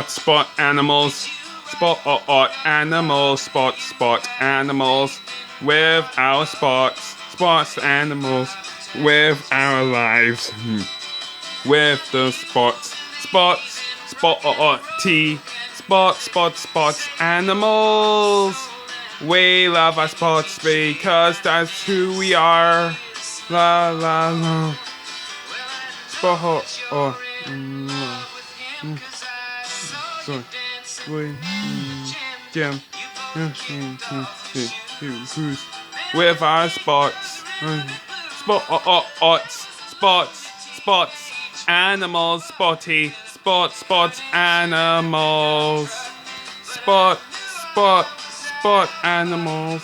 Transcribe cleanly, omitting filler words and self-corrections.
spot animals, spot animals, spot animals, with our spots animals, with our lives, with the spots animals. We love our spots because that's who we are. La la la. Spot sorry. Jim. With our spots. Spots. Animals, Spotty. Spots, animals. Spot, animals.